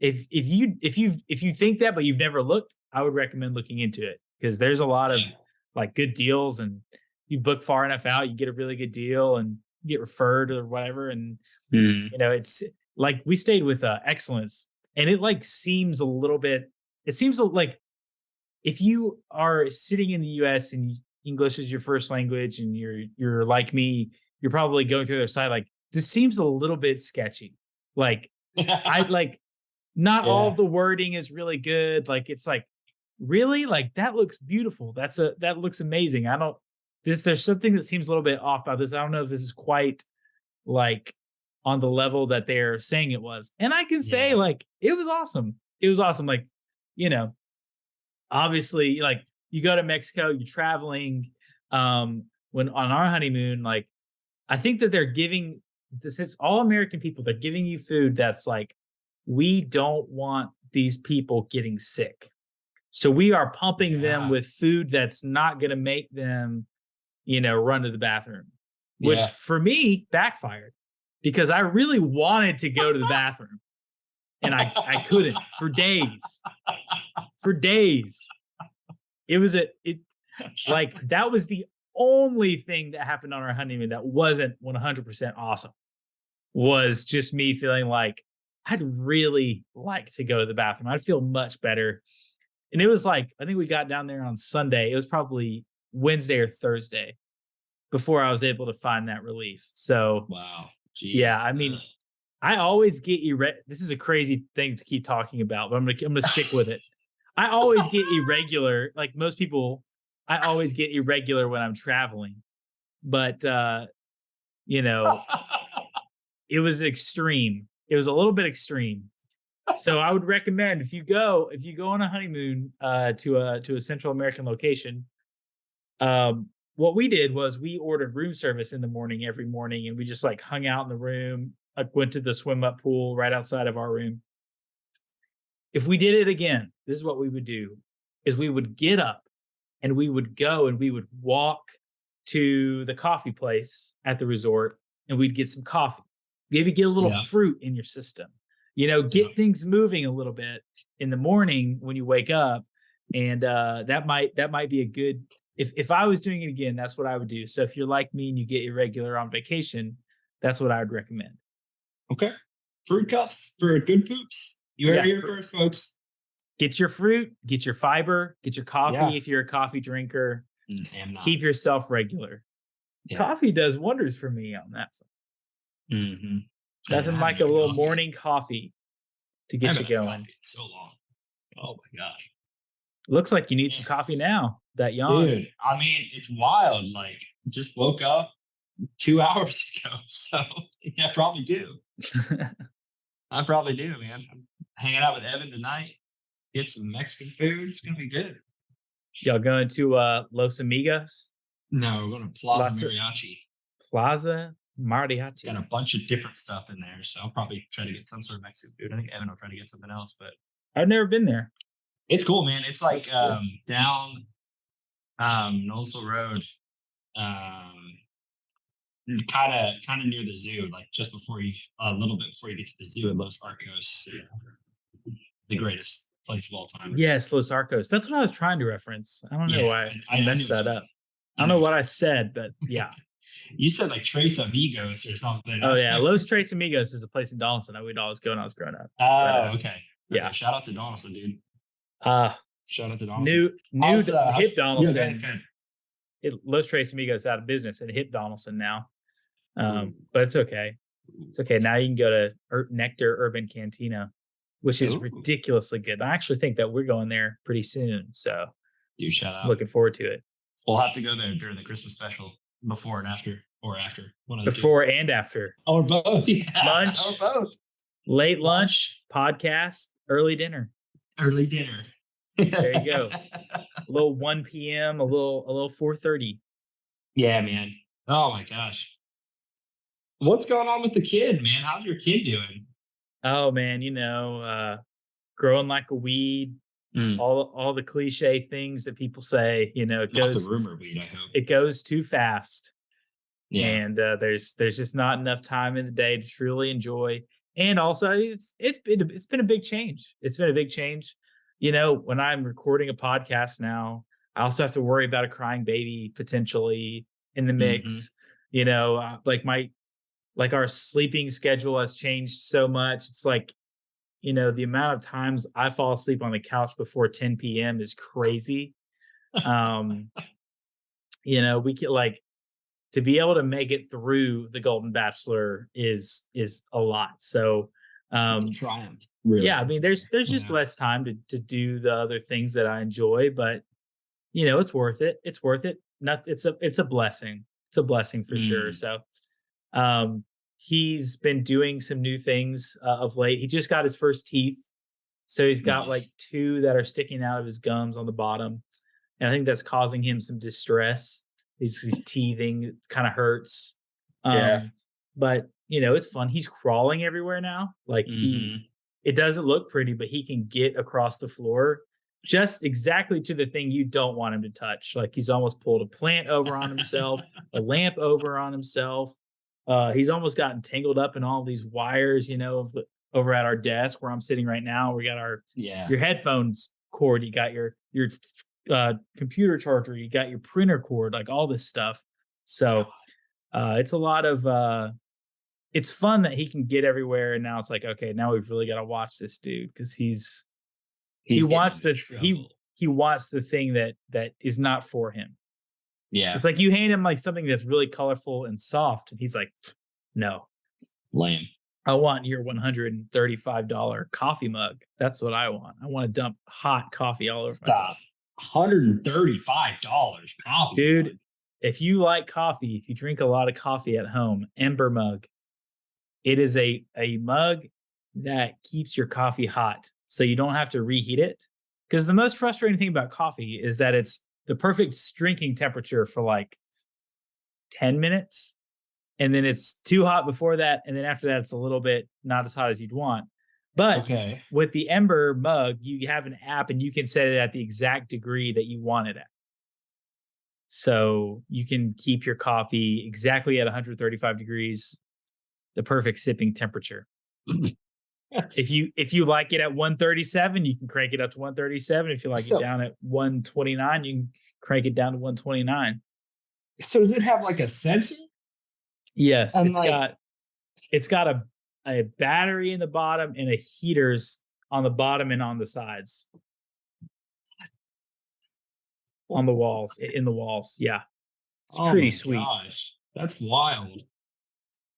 If you think that but you've never looked, I would recommend looking into it because there's a lot of Yeah. like good deals, and you book far enough out, you get a really good deal and get referred or whatever. And Mhm. it's like we stayed with Excellence, and it like seems a little bit. It seems like if you are sitting in the U.S. and English is your first language, and you're like me, you're probably going through their site. Like this seems a little bit sketchy. Like I like not all Yeah. of the wording is really good. Like it's like really like that looks beautiful. That looks amazing. I don't there's something that seems a little bit off about this. I don't know if this is quite like on the level that they're saying it was. And I can say Yeah. like it was awesome. It was awesome. Like, you know, obviously like you go to Mexico, you're traveling. When on our honeymoon, like I think that they're giving this, it's all American people, they're giving you food that's like, we don't want these people getting sick. So we are pumping them Yeah. with food that's not going to make them, run to the bathroom, which Yeah. for me backfired because I really wanted to go to the bathroom and I couldn't for days. For days. It was like that was the only thing that happened on our honeymoon that wasn't 100% awesome. Was just me feeling like I'd really like to go to the bathroom. I'd feel much better. And it was like, I think we got down there on Sunday. It was probably Wednesday or Thursday before I was able to find that relief. So, Wow. Jeez. yeah, I mean, I always get this is a crazy thing to keep talking about, but I'm gonna stick with it. I always get irregular, like most people. I always get irregular when I'm traveling, but it was extreme. It was a little bit extreme. So I would recommend if you go on a honeymoon to a Central American location, what we did was we ordered room service in the morning every morning, and we just like hung out in the room. I went to the swim up pool right outside of our room. If we did it again, this is what we would do: is we would get up and we would go and we would walk to the coffee place at the resort, and we'd get some coffee. Maybe get a little Yeah. fruit in your system. Get things moving a little bit in the morning when you wake up, and that might be a good. If I was doing it again, that's what I would do. So if you're like me and you get irregular on vacation, that's what I would recommend. Okay. Fruit cups for good poops. You heard it here first, folks. Get your fruit, get your fiber, get your coffee Yeah. if you're a coffee drinker. I'm not. Keep yourself regular. Yeah. Coffee does wonders for me on that. Mm-hmm. Nothing like a little morning coffee to get you going. So long. Oh my gosh. Looks like you need some coffee now. That yawn. Dude, I mean, it's wild. Like, just woke up 2 hours ago. So, yeah, I probably do. I probably do, man. I'm hanging out with Evan tonight. Get some Mexican food. It's going to be good. Y'all going to Los Amigos? No, we're going to Plaza Lots of- Mariachi. Plaza Mariachi. Got a bunch of different stuff in there. So I'll probably try to get some sort of Mexican food. I think Evan will try to get something else, but I've never been there. it's cool, man. It's like down Knowlesville Road, kind of near the zoo, like just before you, a little bit before you get to the zoo at Los Arcos, the greatest place of all time. Yes, Los Arcos. That's what I was trying to reference. I don't know why I messed knew that what you up. I don't know what I said, but yeah. You said like Tres Amigos or something. Oh yeah, Los Tres Amigos is a place in Donaldson I would always go when I was growing up. Oh, okay. Yeah. Shout out to Donaldson, dude. Shout out to Donaldson. New Also, hip Donaldson. Yeah, go ahead. Los Tres Amigos out of business and hip Donaldson now. But it's okay. It's okay. Now you can go to Nectar Urban Cantina, which is ridiculously good. I actually think that we're going there pretty soon. So Dude, shout out. looking forward to it. We'll have to go there during the Christmas special, before and after, or after. One of the Before and after. two. Or both. Yeah. Lunch. Or both. Late lunch, podcast, early dinner. Early dinner. There you go. A little 1 p.m., a little 4:30. Yeah, man. Oh my gosh. What's going on with the kid, man? How's your kid doing? Oh man, growing like a weed, Mm, all the cliche things that people say, not the rumor weed, I hope. it goes too fast. Yeah. And there's just not enough time in the day to truly enjoy. And also, it's been a big change. It's been a big change. When I'm recording a podcast now, I also have to worry about a crying baby potentially in the Hmm. mix. Like our sleeping schedule has changed so much. It's like, the amount of times I fall asleep on the couch before 10 p.m. is crazy. Um, we can like to be able to make it through the Golden Bachelor is a lot. So It's a um triumph, really. yeah, I mean there's just Yeah. less time to do the other things that I enjoy, but it's worth it. It's worth it. Not it's a blessing. It's a blessing for sure. Mm, So um he's been doing some new things of late. He just got his first teeth. So he's got like nice. two that are sticking out of his gums on the bottom. And I think that's causing him some distress. He's teething, it kind of hurts. Yeah. But it's fun. He's crawling everywhere now. Like Hmm. it doesn't look pretty, but he can get across the floor just exactly to the thing you don't want him to touch. Like he's almost pulled a plant over on himself, a lamp over on himself. He's almost gotten tangled up in all these wires, over at our desk where I'm sitting right now. We got Yeah. your headphones cord, you got your computer charger, you got your printer cord, like all this stuff. So it's a lot of it's fun that he can get everywhere, and now it's like, okay, now we've really got to watch this dude because he He's getting wants into he trouble. he wants the thing that is not for him. Yeah. It's like you hand him like something that's really colorful and soft, and he's like, no, Lame. I want your $135 coffee mug. That's what I want. I want to dump hot coffee all over myself. Stop. $135 coffee. Dude, mug. if you like coffee, if you drink a lot of coffee at home, Ember mug. It is a mug that keeps your coffee hot, so you don't have to reheat it. Because the most frustrating thing about coffee is that it's the perfect drinking temperature for like 10 minutes, and then it's too hot before that, and then after that, it's a little bit not as hot as you'd want. But Okay. with the Ember mug, you have an app and you can set it at the exact degree that you want it at. So you can keep your coffee exactly at 135 degrees, the perfect sipping temperature. If you like it at 137, you can crank it up to 137. If you like So- it down at 129, you can crank it down to 129. So does it have like a sensor? Yes, I'm it's got a battery in the bottom and a heaters on the bottom and on the sides. On the walls, in the walls. Yeah. It's Oh pretty my sweet. Gosh, that's wild.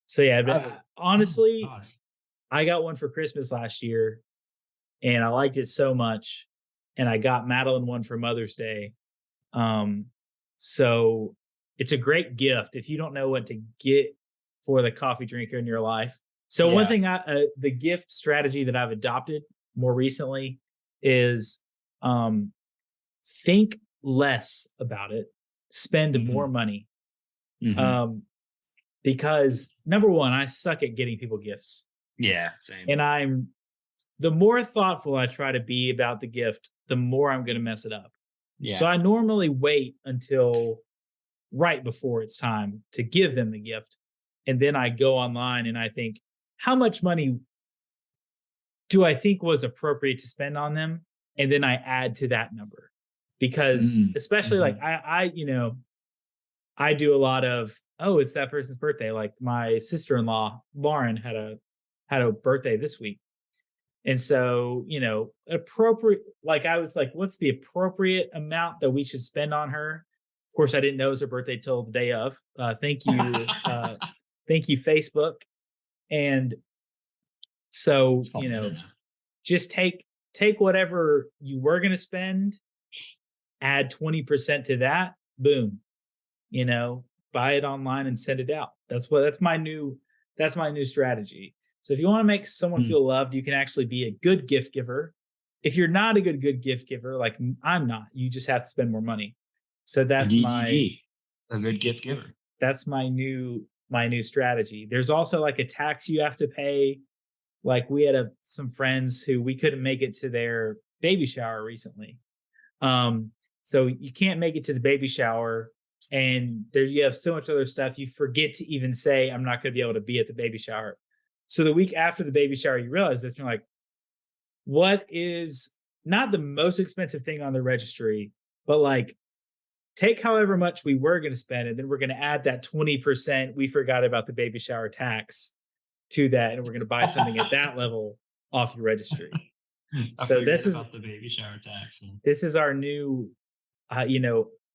So yeah, I but haven't- honestly, Oh, gosh. I got one for Christmas last year and I liked it so much. And I got Madeline one for Mother's Day. So it's a great gift if you don't know what to get for the coffee drinker in your life. So one Yeah. thing the gift strategy that I've adopted more recently is think less about it, spend Mhm. more money. Mhm. Because number one, I suck at getting people gifts. Yeah, same. And the more thoughtful I try to be about the gift, the more I'm going to mess it up. Yeah. So I normally wait until right before it's time to give them the gift. And then I go online and I think, how much money do I think was appropriate to spend on them? And then I add to that number. Because especially like I do a lot of, oh, it's that person's birthday. Like my sister-in-law, Lauren, had a birthday this week. And so, appropriate, like I was like, what's the appropriate amount that we should spend on her? Of course, I didn't know it was her birthday till the day of. Thank you. Thank you, Facebook. And so, It's called Meta now. just take whatever you were going to spend, add 20% to that, boom, buy it online and send it out. That's my new strategy. So if you want to make someone feel loved, you can actually be a good gift giver. If you're not a good gift giver, like I'm not, you just have to spend more money. So that's a good gift giver. that's my new my new strategy. There's also like a tax you have to pay. Like we had some friends who we couldn't make it to their baby shower recently. So you can't make it to the baby shower, and there you have so much other stuff. You forget to even say, I'm not going to be able to be at the baby shower. So the week after the baby shower, you realize that you're like, what is not the most expensive thing on the registry, but like take however much we were going to spend, and then we're going to add that 20% we forgot about the baby shower tax to that, and we're going to buy something at that level off your registry. So this is about the baby shower tax. This is our new,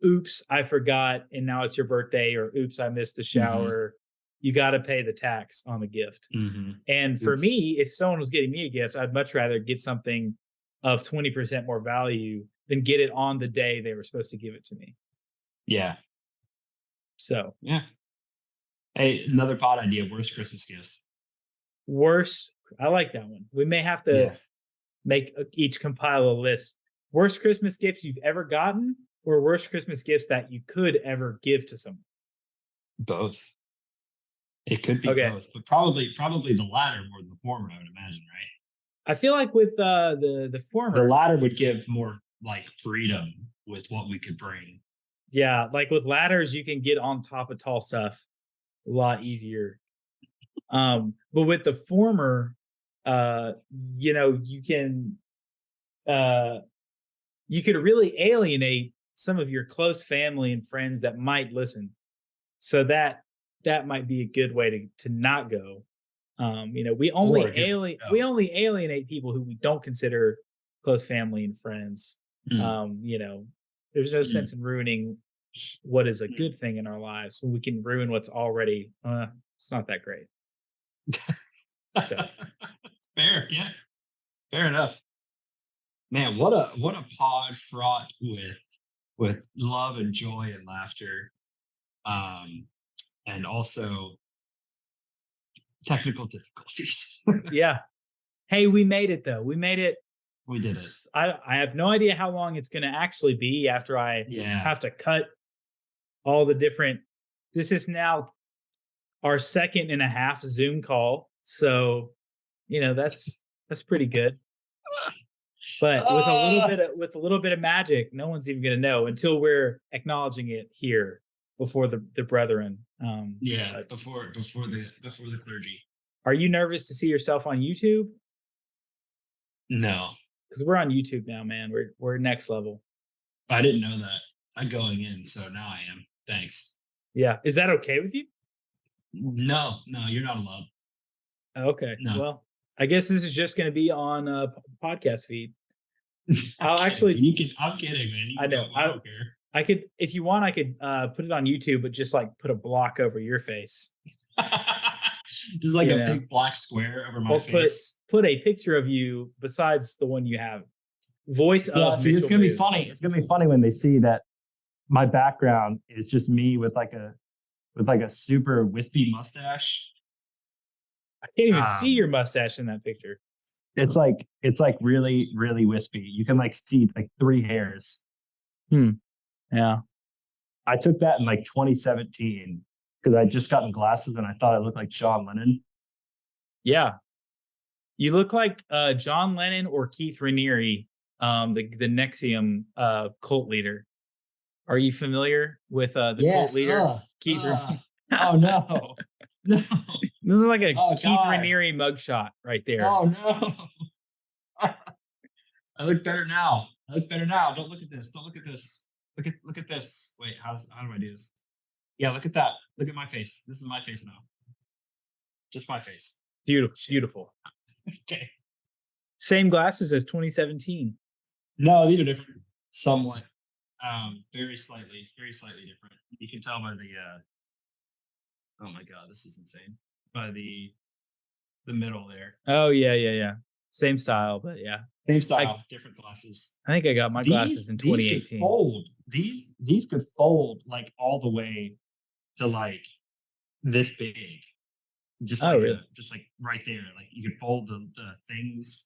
oops, I forgot, and now it's your birthday, or oops, I missed the shower. You got to pay the tax on the gift. And for me, if someone was getting me a gift, I'd much rather get something of 20% more value than get it on the day they were supposed to give it to me. Yeah. So yeah. Hey, another pod idea: worst Christmas gifts. Worst. I like that one. We may have to make each compile a list. Worst Christmas gifts you've ever gotten, or worst Christmas gifts that you could ever give to someone? Both. It could be both, but probably the latter more than the former, I would imagine, right? I feel like with the former, the latter would give more like freedom with what we could bring. Yeah, like with ladders, you can get on top of tall stuff a lot easier. But with the former, you could really alienate some of your close family and friends that might listen. So that might be a good way to not go. We only alienate people who we don't consider close family and friends. There's no sense in ruining what is a good thing in our lives. So we can ruin what's already it's not that great. So. Fair, yeah. Fair enough. Man, what a pod fraught with love and joy and laughter. And also technical difficulties. Yeah. Hey, we made it though. We made it. We did it. I have no idea how long it's going to actually be after I have to cut all the different. This is now our 2.5 Zoom call. So, that's pretty good. But with a little bit of magic, no one's even going to know until we're acknowledging it here before the brethren. Before the clergy. Are you nervous to see yourself on YouTube? No, because we're on YouTube now, man. We're next level. I didn't know that. I'm going in, so now I am. Thanks. Yeah, is that okay with you? No, you're not allowed. Okay. No. Well, I guess this is just going to be on a podcast feed. I'll actually. I'm kidding, man. I know. I don't care. I could, if you want, I could put it on YouTube, but just like put a block over your face. Just like a big black square over my face. Put a picture of you besides the one you have. Voice of. See, it's gonna be funny. It's gonna be funny when they see that my background is just me with like a super wispy mustache. I can't even see your mustache in that picture. It's like really, really wispy. You can like see like 3 hairs. Yeah. I took that in like 2017 because I just gotten glasses and I thought I looked like John Lennon. Yeah. You look like John Lennon or Keith Raniere, the NXIVM cult leader. Are you familiar with the cult leader? Keith Raniere? Oh, no. No. This is like a Keith Raniere mugshot right there. Oh, no. I look better now. Don't look at this. Look at this. Wait, how do I do this? Yeah, look at that. Look at my face. This is my face now. Just my face. Beautiful. Okay. Same glasses as 2017. No, these are different. Somewhat. Very slightly different. You can tell by the oh my god, this is insane. By the middle there. Oh yeah. Same style, but yeah. Same style, different glasses. I think I got my glasses in 2018. These could fold. These could fold like all the way to like this big. Just like just like right there. Like you could fold the things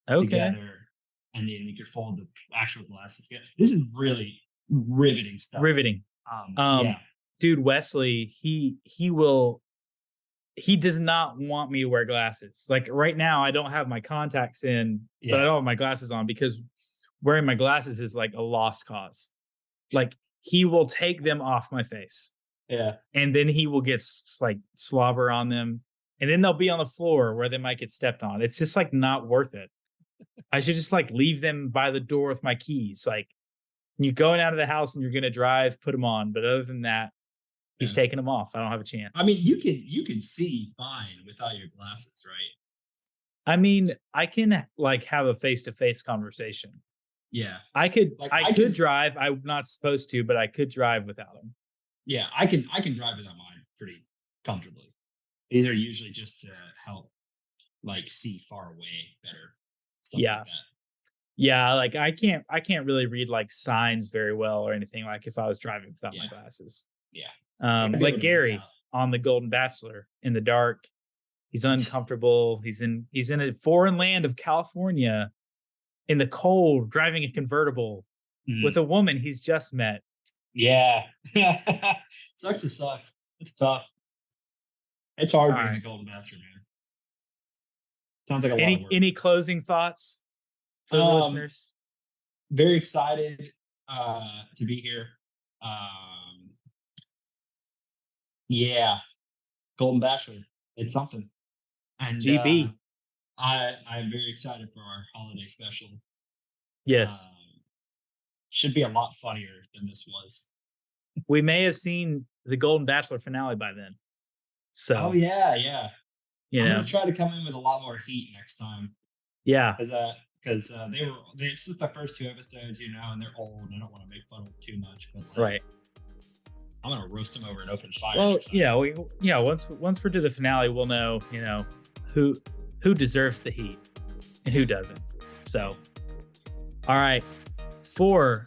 together, and then you could fold the actual glasses together. This is really riveting stuff. Riveting. Yeah. Dude, Wesley, he will he does not want me to wear glasses. Like right now, I don't have my contacts in, but I don't have my glasses on because wearing my glasses is like a lost cause. Like he will take them off my face. Yeah. And then he will get like slobber on them. And then they'll be on the floor where they might get stepped on. It's just like not worth it. I should just like leave them by the door with my keys. Like you're going out of the house and you're going to drive, put them on. But other than that, he's taking them off. I don't have a chance. I mean, you can see fine without your glasses, right? I mean, I can like have a face-to-face conversation. Yeah. I could Like, could drive. I'm not supposed to, but I could drive without them. Yeah, I can drive without mine pretty comfortably. These are usually just to help like see far away better. Stuff Yeah. like that. Yeah, like I can't really read like signs very well or anything like if I was driving without my Yeah. glasses. Yeah. Gotta be able Like to make Gary out. on The Golden Bachelor in the dark. He's uncomfortable. He's in a foreign land of California in the cold, driving a convertible Mhm. with a woman he's just met. Yeah. Sucks to suck. It's tough. It's hard being Alright. a Golden Bachelor, man. Sounds like a lot of work. Any closing thoughts for the listeners? Very excited to be here. Yeah, Golden Bachelor. It's something. And GB. I'm very excited for our holiday special. Yes. Should be a lot funnier than this was. We may have seen the Golden Bachelor finale by then. So, Oh yeah. you I'm know, gonna try to come in with a lot more heat next time yeah. because it's just the first 2 episodes, and they're old. And I don't want to make fun of them too much, but like, Right. I'm gonna roast them over an open fire. Well, next time. yeah, once we're to the finale, we'll know, who deserves the heat and who doesn't. So, all right, for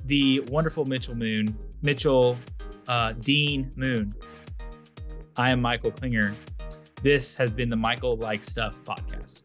the wonderful Mitchell Dean Moon, I am Michael Klinger. This has been the Michael Like Stuff podcast.